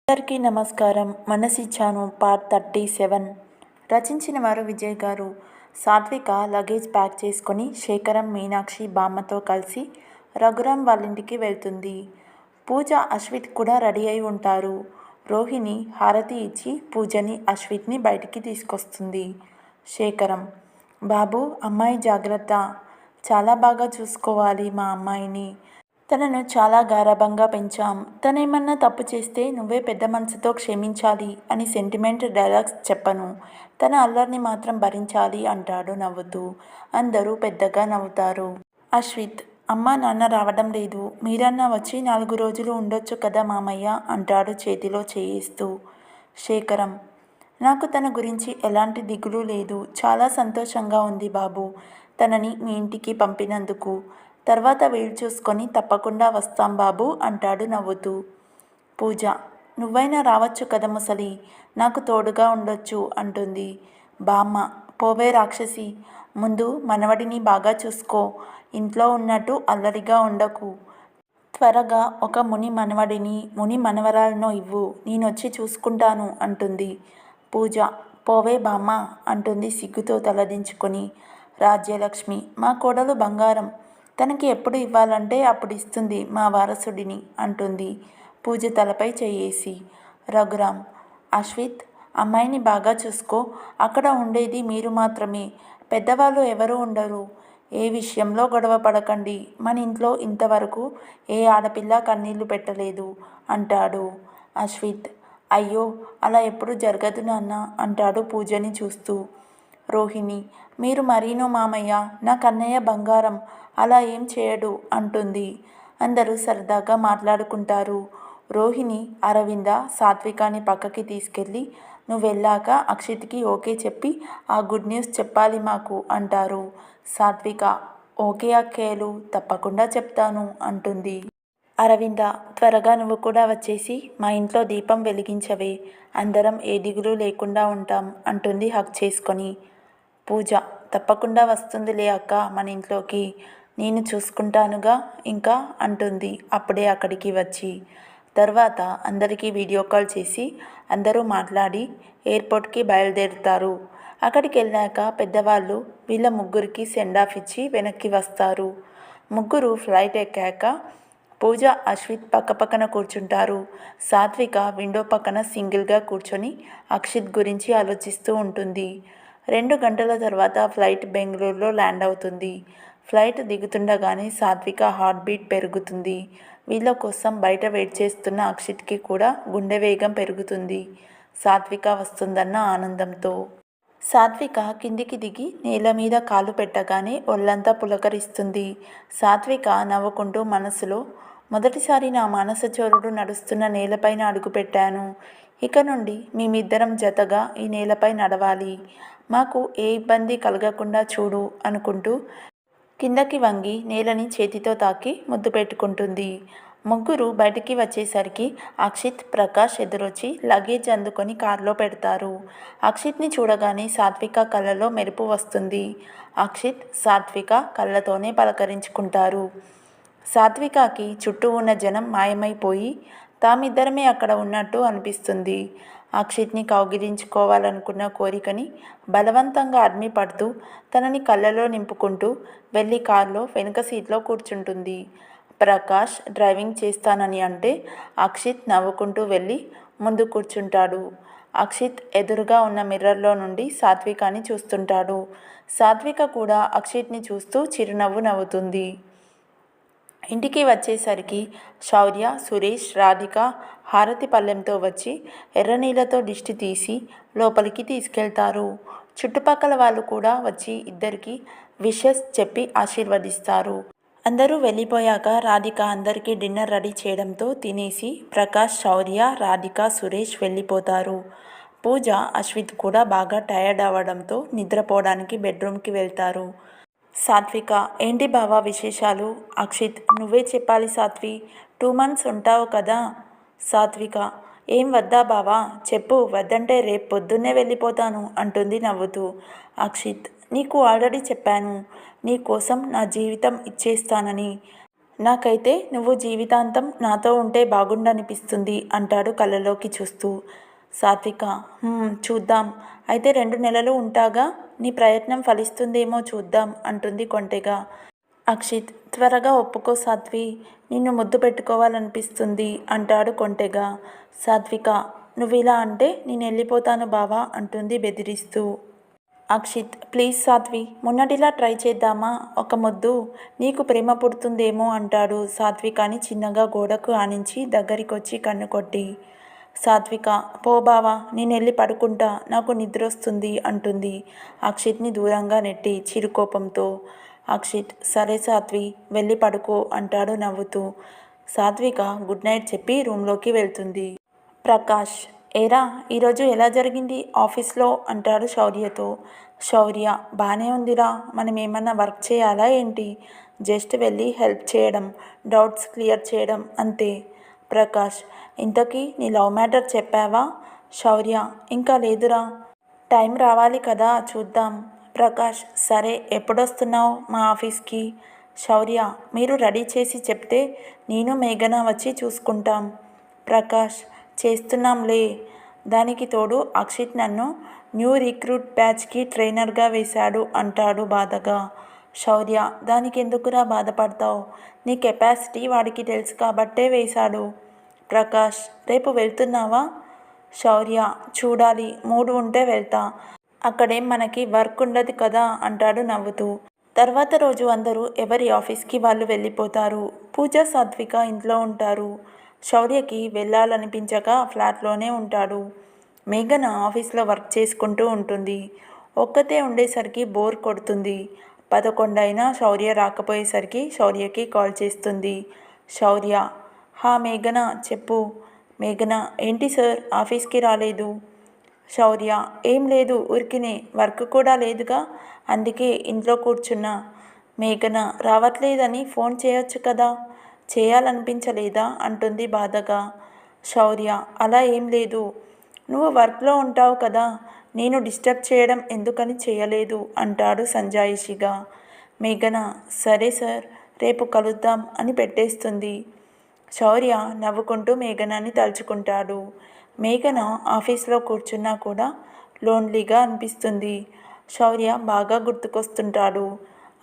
అందరికీ నమస్కారం. మనసిచ్చాను పార్ట్ 37. రచించిన వారు విజయ్ గారు. సాత్విక లగేజ్ ప్యాక్ చేసుకొని శేఖరం, మీనాక్షి బామ్మతో కలిసి రఘురాం వాళ్ళింటికి వెళ్తుంది. పూజ, అశ్విత్ కూడా రెడీ అయి ఉంటారు. రోహిణి హారతి ఇచ్చి పూజని, అశ్విత్ని బయటికి తీసుకొస్తుంది. శేఖరం: బాబు, అమ్మాయి జాగ్రత్త, చాలా బాగా చూసుకోవాలి మా అమ్మాయిని. తనను చాలా గారాబంగా పెంచాం. తనేమన్నా తప్పు చేస్తే నువ్వే పెద్ద మనసుతో క్షమించాలి అని సెంటిమెంట్ డైలాగ్స్ చెప్పను. తన అల్లరిని మాత్రం భరించాలి అంటాడు నవ్వుతూ. అందరూ పెద్దగా నవ్వుతారు. అశ్విత్: అమ్మా నాన్న రావడం లేదు, మీరన్నా వచ్చి 4 రోజులు ఉండొచ్చు కదా మామయ్య అంటాడు చేతిలో చేయిస్తూ. శేఖరం: నాకు తన గురించి ఎలాంటి దిగులు లేదు. చాలా సంతోషంగా ఉంది బాబు, తనని మీ ఇంటికి పంపినందుకు. తర్వాత వీలు చూసుకొని తప్పకుండా వస్తాం బాబు అంటాడు నవ్వుతూ. పూజ: నువ్వైనా రావచ్చు కదా ముసలి, నాకు తోడుగా ఉండొచ్చు అంటుంది. బామ్మ: పోవే రాక్షసి, ముందు మనవడిని బాగా చూసుకో, ఇంట్లో ఉన్నట్టు అల్లరిగా ఉండకు. త్వరగా ఒక ముని మనవడిని, ముని మనవరాలనో ఇవ్వు, నేనొచ్చి చూసుకుంటాను అంటుంది. పూజ: పోవే బామ్మ అంటుంది సిగ్గుతో తలదించుకొని. రాజ్యలక్ష్మి: మా కోడలు బంగారం, తనకి ఎప్పుడు ఇవ్వాలంటే అప్పుడు ఇస్తుంది మా వారసుడిని అంటుంది పూజ తలపై చేయేసి. రఘురాం: అశ్విత్, అమ్మాయిని బాగా చూసుకో, అక్కడ ఉండేది మీరు మాత్రమే, పెద్దవాళ్ళు ఎవరూ ఉండరు. ఏ విషయంలో గొడవ పడకండి. మన ఇంట్లో ఇంతవరకు ఏ ఆడపిల్ల కన్నీళ్లు పెట్టలేదు అంటాడు. అశ్విత్: అయ్యో, అలా ఎప్పుడు జరగదు నాన్న అంటాడు పూజని చూస్తూ. రోహిణి: మీరు మరీనో మామయ్య, నా కన్నయ్య బంగారం, అలా ఏం చేయడు అంటుంది. అందరూ సరదాగా మాట్లాడుకుంటారు. రోహిణి అరవింద సాత్వికాని పక్కకి తీసుకెళ్ళి, నువ్వెళ్ళాక అక్షిత్కి ఓకే చెప్పి ఆ గుడ్ న్యూస్ చెప్పాలి మాకు అంటారు. సాత్విక: ఓకే అక్కేలు, తప్పకుండా చెప్తాను అంటుంది. అరవింద: త్వరగా నువ్వు కూడా వచ్చేసి మా ఇంట్లో దీపం వెలిగించవే, అందరం ఏ దిగులు లేకుండా ఉంటాం అంటుంది హక్ చేసుకొని. పూజ: తప్పకుండా వస్తుందిలే అక్క మన ఇంట్లోకి, నేను చూసుకుంటానుగా ఇంకా అంటుంది అప్పుడే అక్కడికి వచ్చి. తర్వాత అందరికీ వీడియో కాల్ చేసి అందరూ మాట్లాడి ఎయిర్పోర్ట్కి బయలుదేరుతారు. అక్కడికి వెళ్ళాక పెద్దవాళ్ళు వీళ్ళ ముగ్గురికి సెండ్ ఆఫ్ ఇచ్చి వెనక్కి వస్తారు. ముగ్గురు ఫ్లైట్ ఎక్కాక పూజ, అశ్విత్ పక్కపక్కన కూర్చుంటారు. సాత్విక విండో పక్కన సింగిల్గా కూర్చొని అక్షిత్ గురించి ఆలోచిస్తూ ఉంటుంది. 2 గంటల తర్వాత ఫ్లైట్ బెంగళూరులో ల్యాండ్ అవుతుంది. ఫ్లైట్ దిగుతుండగానే సాత్విక హార్ట్ బీట్ పెరుగుతుంది. వీళ్ళ కోసం బయట వెయిట్ చేస్తున్న అక్షిత్కి కూడా గుండె వేగం పెరుగుతుంది. సాత్విక వస్తుందన్న ఆనందంతో. సాత్విక కిందికి దిగి నేల మీద కాలు పెట్టగానే ఒళ్ళంతా పులకరిస్తుంది. సాత్విక నవ్వుకుంటూ మనసులో, మొదటిసారి నా మానసచోరుడు నడుస్తున్న నేలపైన అడుగుపెట్టాను. ఇక నుండి మేమిద్దరం జతగా ఈ నేలపై నడవాలి. మాకు ఏ ఇబ్బంది కలగకుండా చూడు అనుకుంటూ కిందకి వంగి నేలని చేతితో తాకి ముద్దు పెట్టుకుంటుంది. ముగ్గురు బయటికి వచ్చేసరికి అక్షిత్, ప్రకాష్ ఎదురొచ్చి లగేజ్ అందుకొని కారులో పెడతారు. అక్షిత్ని చూడగానే సాత్విక కళ్ళలో మెరుపు వస్తుంది. అక్షిత్, సాత్విక కళ్ళతోనే పలకరించుకుంటారు. సాత్వికకి చుట్టూ ఉన్న జనం మాయమైపోయి తామిద్దరమే అక్కడ ఉన్నట్టు అనిపిస్తుంది. అక్షిత్ని కౌగిలించుకోవాలనుకున్న కోరికని బలవంతంగా అడ్మి పడుతూ తనని కళ్ళలో నింపుకుంటూ వెళ్ళి కారులో వెనుక సీట్లో కూర్చుంటుంది. ప్రకాష్ డ్రైవింగ్ చేస్తానని అంటే అక్షిత్ నవ్వుకుంటూ వెళ్ళి ముందు కూర్చుంటాడు. అక్షిత్ ఎదురుగా ఉన్న మిర్రర్లో నుండి సాత్వికాని చూస్తుంటాడు. సాత్విక కూడా అక్షిత్ని చూస్తూ చిరునవ్వు నవ్వుతుంది. ఇంటికి వచ్చేసరికి శౌర్య, సురేష్, రాధిక హారతి పళ్ళెంతో వచ్చి ఎర్రనీళ్ళతో దిష్టి తీసి లోపలికి తీసుకెళ్తారు. చుట్టుపక్కల వాళ్ళు కూడా వచ్చి ఇద్దరికి విషెస్ చెప్పి ఆశీర్వదిస్తారు. అందరూ వెళ్ళిపోయాక రాధిక అందరికీ డిన్నర్ రెడీ చేయడంతో తినేసి ప్రకాష్, శౌర్య, రాధిక, సురేష్ వెళ్ళిపోతారు. పూజ, అశ్విత్ కూడా బాగా టయర్డ్ అవ్వడంతో నిద్రపోవడానికి బెడ్రూమ్కి వెళ్తారు. సాత్విక: ఏంటి బావా విశేషాలు? అక్షిత్: నువ్వే చెప్పాలి సాత్వి, 2 months ఉంటావు కదా. సాత్విక: ఏం వద్దా బావా, చెప్పు, వద్దంటే రేపు పొద్దున్నే వెళ్ళిపోతాను అంటుంది నవ్వుతూ. అక్షిత్: నీకు ఆల్రెడీ చెప్పాను, నీ కోసం నా జీవితం ఇచ్చేస్తానని. నాకైతే నువ్వు జీవితాంతం నాతో ఉంటే బాగుండనిపిస్తుంది అంటాడు కళ్ళలోకి చూస్తూ. సాత్విక చూద్దాం. అయితే 2 నెలలు ఉంటాగా, నీ ప్రయత్నం ఫలిస్తుందేమో చూద్దాం అంటుంది కొంటెగా. అక్షిత్ త్వరగా ఒప్పుకో సాత్వి, నిన్ను ముద్దు పెట్టుకోవాలనిపిస్తుంది అంటాడు కొంటెగా. సాత్విక నువ్విలా అంటే నేను వెళ్ళిపోతాను బావా అంటుంది బెదిరిస్తూ. అక్షిత్ ప్లీజ్ సాత్వి, మొన్నటిలా ట్రై చేద్దామా, ఒక ముద్దు, నీకు ప్రేమ పుడుతుందేమో అంటాడు సాత్వికాని చిన్నగా గోడకు ఆనించి దగ్గరికొచ్చి కన్ను కొట్టి. సాత్విక పో బావా, నేను వెళ్ళి పడుకుంటా, నాకు నిద్రొస్తుంది అంటుంది అక్షిత్ని దూరంగా నెట్టి చిరుకోపంతో. అక్షిత్ సరే సాత్వి, వెళ్ళి పడుకో అంటాడు నవ్వుతూ. సాత్విక గుడ్ నైట్ చెప్పి రూమ్లోకి వెళ్తుంది. ప్రకాష్ ఏరా ఈరోజు ఎలా జరిగింది ఆఫీస్లో అంటాడు శౌర్యతో. శౌర్య బాగానే ఉందిరా, మనం ఏమన్నా వర్క్ చేయాలా ఏంటి, జస్ట్ వెళ్ళి హెల్ప్ చేయడం, డౌట్స్ క్లియర్ చేయడం అంతే. ప్రకాష్ ఇంతకీ నీ లవ్ మ్యాటర్ చెప్పావా. శౌర్య ఇంకా లేదురా, టైం రావాలి కదా చూద్దాం. ప్రకాష్ సరే ఎప్పుడొస్తున్నావు మా ఆఫీస్కి. శౌర్య మీరు రెడీ చేసి చెప్తే నేను మేఘన వచ్చి చూసుకుంటాం. ప్రకాష్ చేస్తున్నాంలే. దానికి తోడు అక్షిత్ నన్ను న్యూ రిక్రూట్ బ్యాచ్కి ట్రైనర్గా వేశాడు అంటాడు బాధగా. శౌర్య దానికి ఎందుకురా బాధపడతావు, నీ కెపాసిటీ వాడికి తెలుసు కాబట్టే వేశాడు. ప్రకాష్ రేపు వెళ్తున్నావా. శౌర్య చూడాలి, మూడు ఉంటే వెళ్తా, అక్కడేం మనకి వర్క్ ఉండదు కదా అంటాడు నవ్వుతూ. తర్వాత రోజు అందరూ ఎవరి ఆఫీస్కి వాళ్ళు వెళ్ళిపోతారు. పూజ సాత్విక ఇంట్లో ఉంటారు. శౌర్యకి వెళ్ళాలనిపించక ఫ్లాట్లోనే ఉంటాడు. మేఘన ఆఫీస్లో వర్క్ చేసుకుంటూ ఉంటుంది. ఒక్కతే ఉండేసరికి బోర్ కొడుతుంది. 11 అయినా శౌర్య రాకపోయేసరికి శౌర్యకి కాల్ చేస్తుంది. శౌర్య హా మేఘన చెప్పు. మేఘన ఏంటి సార్ ఆఫీస్కి రాలేదు. శౌర్య ఏం లేదు, ఊరికినే, వర్క్ కూడా లేదుగా, అందుకే ఇంట్లో కూర్చున్నా. మేఘన రావట్లేదని ఫోన్ చేయొచ్చు కదా, చేయాలనిపించలేదా అంటుంది బాధగా. శౌర్య అలా ఏం లేదు, నువ్వు వర్క్లో ఉంటావు కదా, నేను డిస్టర్బ్ చేయడం ఎందుకని చేయలేదు అంటాడు సంజాయిషిగా. మేఘన సరే సార్, రేపు కలుద్దాం అని పెట్టేస్తుంది. శౌర్య నవ్వుకుంటూ మేఘనాని తలుచుకుంటాడు. మేఘన ఆఫీస్లో కూర్చున్నా కూడా లోన్లీగా అనిపిస్తుంది. శౌర్య బాగా గుర్తుకొస్తుంటాడు.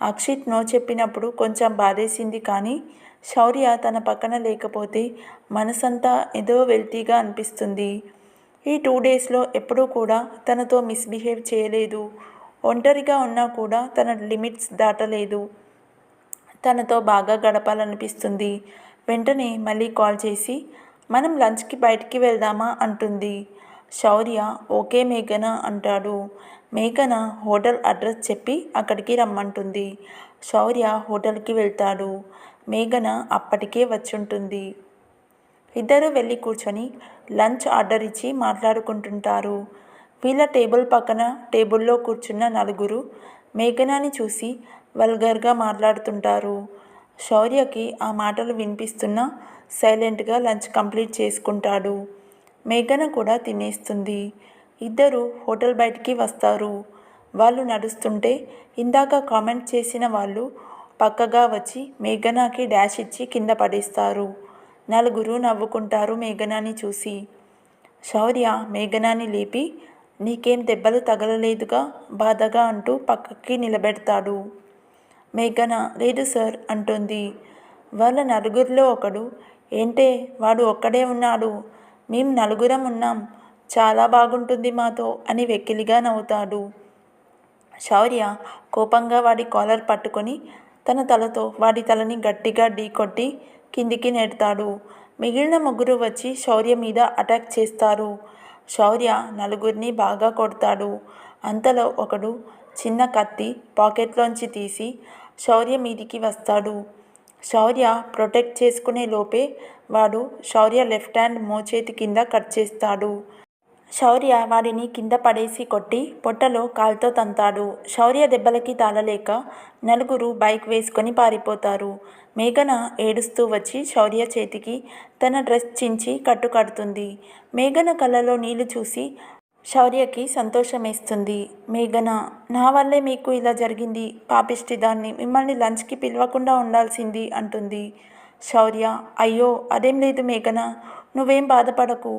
అక్షిత్ నో చెప్పినప్పుడు కొంచెం బాధేసింది, కానీ శౌర్య తన పక్కన లేకపోతే మనసంతా ఏదో వెల్తీగా అనిపిస్తుంది. ఈ 2 డేస్లో ఎప్పుడూ కూడా తనతో మిస్బిహేవ్ చేయలేదు. ఒంటరిగా ఉన్నా కూడా తన లిమిట్స్ దాటలేదు. తనతో బాగా గడపాలనిపిస్తుంది. వెంటనే మళ్ళీ కాల్ చేసి మనం లంచ్కి బయటికి వెళ్దామా అంటుంది. శౌర్య ఓకే మేఘన అంటాడు. మేఘన హోటల్ అడ్రస్ చెప్పి అక్కడికి రమ్మంటుంది. శౌర్య హోటల్కి వెళ్తాడు. మేఘన అప్పటికే వచ్చుంటుంది. ఇద్దరు వెళ్ళి కూర్చొని లంచ్ ఆర్డర్ ఇచ్చి మాట్లాడుకుంటుంటారు. వీళ్ళ టేబుల్ పక్కన టేబుల్లో కూర్చున్న నలుగురు మేఘనాని చూసి వల్గర్గా మాట్లాడుతుంటారు. శౌర్యకి ఆ మాటలు వినిపిస్తున్నా సైలెంట్గా లంచ్ కంప్లీట్ చేసుకుంటాడు. మేఘన కూడా తినేస్తుంది. ఇద్దరు హోటల్ బయటికి వస్తారు. వాళ్ళు నడుస్తుంటే ఇందాక కామెంట్ చేసిన వాళ్ళు పక్కగా వచ్చి మేఘనాకి డాష్ ఇచ్చి కింద పడేస్తారు. నలుగురు నవ్వుకుంటారు మేఘనాని చూసి. శౌర్య మేఘనాని లేపి నీకేం దెబ్బలు తగలలేదుగా బాధగా అంటూ పక్కకి నిలబెడతాడు. మేఘన లేదు సార్ అంటుంది. వాళ్ళ నలుగురిలో ఒకడు ఏంటే వాడు ఒక్కడే ఉన్నాడు, మేము నలుగురం ఉన్నాం, చాలా బాగుంటుంది మాతో అని వెకిలిగా నవ్వుతాడు. శౌర్య కోపంగా వాడి కాలర్ పట్టుకొని తన తలతో వాడి తలని గట్టిగా ఢీకొట్టి కిందికి నెడతాడు. మిగిలిన ముగ్గురు వచ్చి శౌర్య మీద అటాక్ చేస్తారు. శౌర్య నలుగురిని బాగా కొడతాడు. అంతలో ఒకడు చిన్న కత్తి పాకెట్లోంచి తీసి శౌర్య మీదికి వస్తాడు. శౌర్య ప్రొటెక్ట్ చేసుకునే లోపే వాడు శౌర్య లెఫ్ట్ హ్యాండ్ మోచేతి కింద కట్ చేస్తాడు. శౌర్య వాడిని కింద పడేసి కొట్టి పొట్టలో కాలుతో తంతాడు. శౌర్య దెబ్బలకి తాళలేక నలుగురు బైక్ వేసుకొని పారిపోతారు. మేఘన ఏడుస్తూ వచ్చి శౌర్య చేతికి తన డ్రెస్ చించి కట్టు కడుతుంది. మేఘన కళ్ళలో నీళ్లు చూసి శౌర్యకి సంతోషమేస్తుంది. మేఘన, నా వల్లే మీకు ఇలా జరిగింది. పాపిష్టిదాన్ని, మిమ్మల్ని లంచ్కి పిలవకుండా ఉండాల్సింది అంటుంది. శౌర్య, అయ్యో అదేం లేదు మేఘన, నువ్వేం బాధపడకు.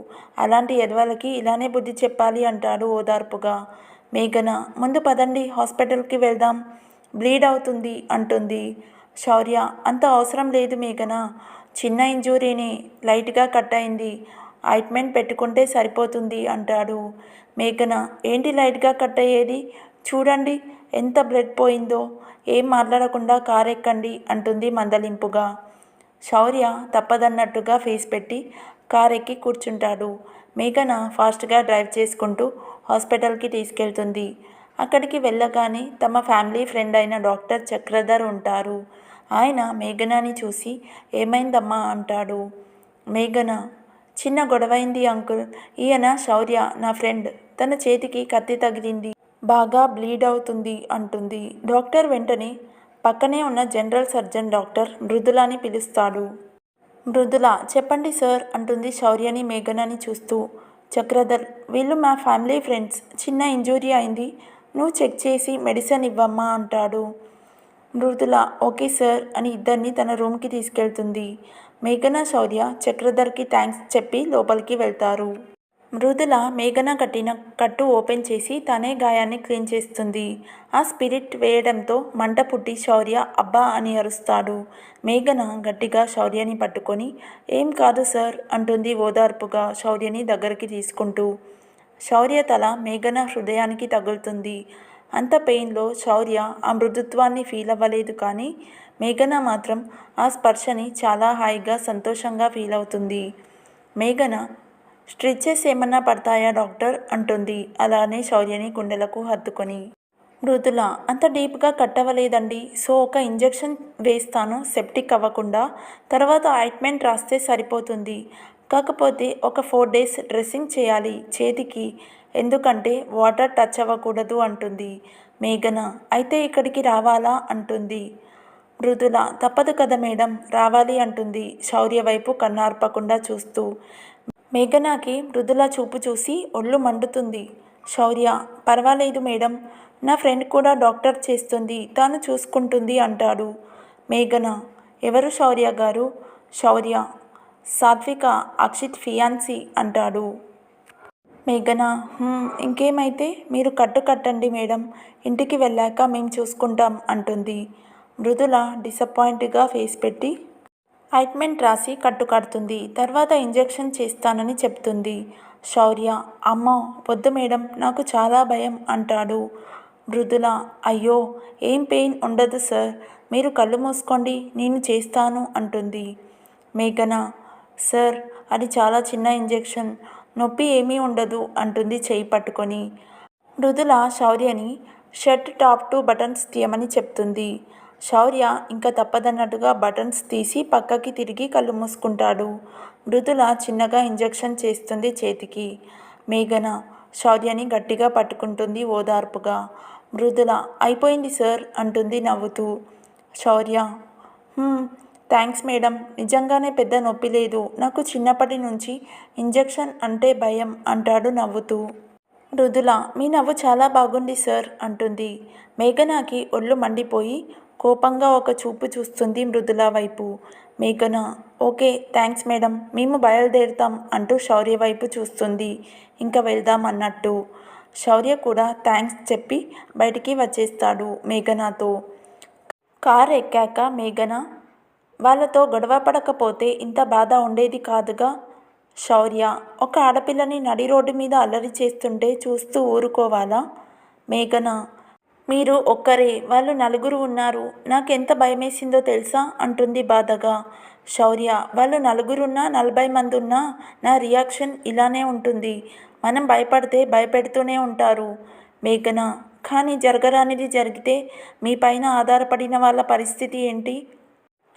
అలాంటి ఎదవలకి ఇలానే బుద్ధి చెప్పాలి అంటాడు ఓదార్పుగా. మేఘన, ముందు పదండి హాస్పిటల్కి వెళ్దాం, బ్లీడ్ అవుతుంది అంటుంది. శౌర్య, అంత అవసరం లేదు మేఘన, చిన్న ఇంజూరీని, లైట్గా కట్ అయింది, ఆయింట్మెంట్ పెట్టుకుంటే సరిపోతుంది అంటాడు. మేఘన, ఏంటి లైట్గా కట్ అయ్యేది, చూడండి ఎంత బ్లడ్ పోయిందో, ఏం మాట్లాడకుండా కారు ఎక్కండి అంటుంది మందలింపుగా. శౌర్య తప్పదన్నట్టుగా ఫేస్ పెట్టి కారెక్కి కూర్చుంటాడు. మేఘన ఫాస్ట్గా డ్రైవ్ చేసుకుంటూ హాస్పిటల్కి తీసుకెళ్తుంది. అక్కడికి వెళ్ళగానే తమ ఫ్యామిలీ ఫ్రెండ్ అయిన డాక్టర్ చక్రధర్ ఉంటారు. ఆయన మేఘనాని చూసి ఏమైందమ్మా అంటాడు. మేఘన, చిన్న గొడవైంది అంకుల్, ఈయన శౌర్య నా ఫ్రెండ్, తన చేతికి కత్తి తగిలింది, బాగా బ్లీడ్ అవుతుంది అంటుంది. డాక్టర్ వెంటనే పక్కనే ఉన్న జనరల్ సర్జన్ డాక్టర్ మృదులాని పిలుస్తాడు. మృదుల, చెప్పండి సార్ అంటుంది శౌర్యని మేఘనని చూస్తూ. చక్రధర్, వీళ్ళు మా ఫ్యామిలీ ఫ్రెండ్స్, చిన్న ఇంజూరీ అయింది, నువ్వు చెక్ చేసి మెడిసిన్ ఇవ్వమ్మా అంటాడు. మృదుల, ఓకే సార్ అని ఇద్దరిని తన రూమ్కి తీసుకెళ్తుంది. మేఘన, శౌర్య చక్రధర్కి థ్యాంక్స్ చెప్పి లోపలికి వెళ్తారు. మృదుల మేఘన కట్టిన కట్టు ఓపెన్ చేసి తనే గాయాన్ని క్లీన్ చేస్తుంది. ఆ స్పిరిట్ వేయడంతో మంట పుట్టి శౌర్య అబ్బా అని అరుస్తాడు. మేఘన గట్టిగా శౌర్యని పట్టుకొని ఏం కాదు సార్ అంటుంది ఓదార్పుగా శౌర్యని దగ్గరికి తీసుకుంటూ. శౌర్య తల మేఘన హృదయానికి తగులుతుంది. అంత పెయిన్లో శౌర్య ఆ మృదుత్వాన్ని ఫీల్ అవ్వలేదు, కానీ మేఘన మాత్రం ఆ స్పర్శని చాలా హాయిగా సంతోషంగా ఫీల్ అవుతుంది. మేఘన, స్ట్రిచెస్ ఏమన్నా పడతాయా డాక్టర్ అంటుంది అలానే శౌర్యని గుండెలకు హత్తుకొని. మృదుల, అంత డీప్గా కట్టవలేదండి, సో ఒక ఇంజెక్షన్ వేస్తాను సెప్టిక్ అవ్వకుండా, తర్వాత ఆయింట్మెంట్ రాస్తే సరిపోతుంది. కాకపోతే ఒక 4 days డ్రెస్సింగ్ చేయాలి చేతికి, ఎందుకంటే వాటర్ టచ్ అవ్వకూడదు అంటుంది. మేఘన, అయితే ఇక్కడికి రావాలా అంటుంది. మృదుల, తప్పదు కదా మేడం, రావాలి అంటుంది శౌర్య వైపు కన్నార్పకుండా చూస్తూ. మేఘనాకి మృదుల చూపు చూసి ఒళ్ళు మండుతుంది. శౌర్య, పర్వాలేదు మేడం, నా ఫ్రెండ్ కూడా డాక్టర్ చేస్తుంది, తాను చూసుకుంటుంది అంటాడు. మేఘన, ఎవరు శౌర్య గారు? శౌర్య, సాత్విక, అక్షిత్ ఫియాన్సీ అంటాడు. మేఘన, ఇంకేమైతే మీరు కట్టు కట్టండి మేడం, ఇంటికి వెళ్ళాక మేము చూసుకుంటాం అంటుంది. మృదుల డిసప్పాయింట్గా ఫేస్ పెట్టి ఆయింట్మెంట్ రాసి కట్టు కడుతుంది. తర్వాత ఇంజెక్షన్ చేస్తానని చెప్తుంది. శౌర్య, అమ్మో వద్దు మేడం, నాకు చాలా భయం అంటాడు. మృదుల, అయ్యో ఏం పెయిన్ ఉండదు సార్, మీరు కళ్ళు మూసుకోండి, నేను చేస్తాను అంటుంది. మేఘన, సార్ అది చాలా చిన్న ఇంజెక్షన్, నొప్పి ఏమీ ఉండదు అంటుంది చేయి పట్టుకొని. మృదుల శౌర్యని షర్ట్ టాప్ 2 బటన్స్ తీయమని చెప్తుంది. శౌర్య ఇంకా తప్పదన్నట్టుగా బటన్స్ తీసి పక్కకి తిరిగి కళ్ళు మూసుకుంటాడు. మృదుల చిన్నగా ఇంజెక్షన్ చేస్తుంది చేతికి. మేఘన శౌర్యని గట్టిగా పట్టుకుంటుంది ఓదార్పుగా. మృదుల, అయిపోయింది సార్ అంటుంది నవ్వుతూ. శౌర్య, థ్యాంక్స్ మేడం, నిజంగానే పెద్ద నొప్పి లేదు, నాకు చిన్నప్పటి నుంచి ఇంజెక్షన్ అంటే భయం అంటాడు నవ్వుతూ. మృదుల, మీ నవ్వు చాలా బాగుంది సార్ అంటుంది. మేఘనాకి ఒళ్ళు మండిపోయి కోపంగా ఒక చూపు చూస్తుంది మృదుల వైపు. మేఘన, ఓకే థ్యాంక్స్ మేడం, మేము బయలుదేరుతాం అంటూ శౌర్య వైపు చూస్తుంది ఇంకా వెళ్దాం అన్నట్టు. శౌర్య కూడా థ్యాంక్స్ చెప్పి బయటికి వచ్చేస్తాడు మేఘనాతో. కారు ఎక్కాక మేఘన, వాళ్ళతో గొడవ పడకపోతే ఇంత బాధ ఉండేది కాదుగా. శౌర్య, ఒక ఆడపిల్లని నడి రోడ్డు మీద అల్లరి చేస్తుంటే చూస్తూ ఊరుకోవాలా? మేఘన, మీరు ఒక్కరే, వాళ్ళు 4 ఉన్నారు, నాకెంత భయమేసిందో తెలుసా అంటుంది బాధగా. శౌర్య, వాళ్ళు 4 ఉన్నా 40 మంది ఉన్నా నా రియాక్షన్ ఇలానే ఉంటుంది, మనం భయపడితే భయపెడుతూనే ఉంటారు. మేఘన, కానీ జరగరానిది జరిగితే మీ పైన ఆధారపడిన వాళ్ళ పరిస్థితి ఏంటి?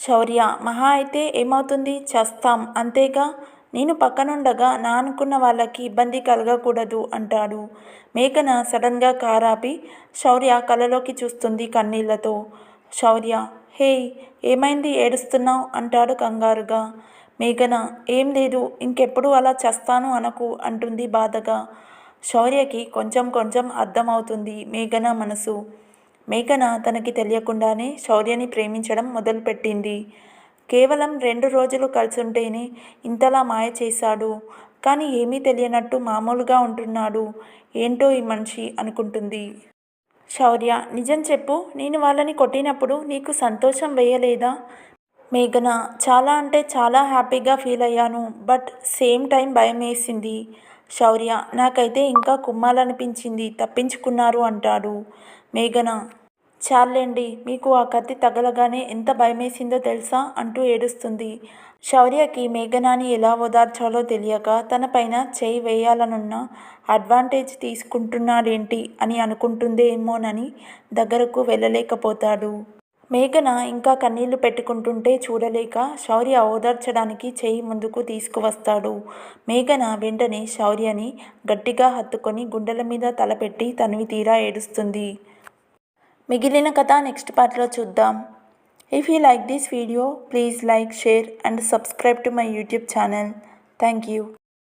శౌర్య, మహా అయితే ఏమవుతుంది, చస్తాం అంతేగా, నేను పక్కనుండగా నా అనుకున్న వాళ్ళకి ఇబ్బంది కలగకూడదు అంటాడు. మేఘన సడన్గా కారాపి శౌర్య కళ్ళలోకి చూస్తుంది కన్నీళ్లతో. శౌర్య, హే ఏమైంది, ఏడుస్తున్నావు అంటాడు కంగారుగా. మేఘన, ఏం లేదు, ఇంకెప్పుడు అలా చస్తాను అనకు అంటుంది బాధగా. శౌర్యకి కొంచెం కొంచెం అర్థమవుతుంది మేఘన మనసు. మేఘన తనకి తెలియకుండానే శౌర్యని ప్రేమించడం మొదలుపెట్టింది. కేవలం 2 రోజులు కలిసుంటేనే ఇంతలా మాయ చేశాడు. కానీ ఏమీ తెలియనట్టు మామూలుగా ఉంటున్నాడు. ఏంటో ఈ మనిషి అనుకుంటుంది. శౌర్య, నిజం చెప్పు, నేను వాళ్ళని కొట్టినప్పుడు నీకు సంతోషం వేయలేదా? మేఘన, చాలా అంటే చాలా హ్యాపీగా ఫీల్ అయ్యాను. బట్ సేమ్ టైం భయమేసింది. శౌర్య, నాకైతే ఇంకా కుమ్మాలనిపించింది. తప్పించుకున్నారు అంటాడు. మేఘన, చాలేండి, మీకు ఆ కత్తి తగలగానే ఎంత భయమేసిందో తెలుసా అంటూ ఏడుస్తుంది. శౌర్యకి మేఘనాని ఎలా ఓదార్చాలో తెలియక తనపైన చేయి వేయాలనున్న అడ్వాంటేజ్ తీసుకుంటున్నాడేంటి అని అనుకుంటుందేమోనని దగ్గరకు వెళ్ళలేకపోతాడు. మేఘన ఇంకా కన్నీళ్లు పెట్టుకుంటుంటే చూడలేక శౌర్య ఓదార్చడానికి చేయి ముందుకు తీసుకువస్తాడు. మేఘన వెంటనే శౌర్యని గట్టిగా హత్తుకొని గుండెల మీద తలపెట్టి తనివి తీరా ఏడుస్తుంది. మిగిలిన కథ నెక్స్ట్ పార్ట్లో చూద్దాం. If you like this video, please like, share and subscribe to my YouTube channel. Thank you.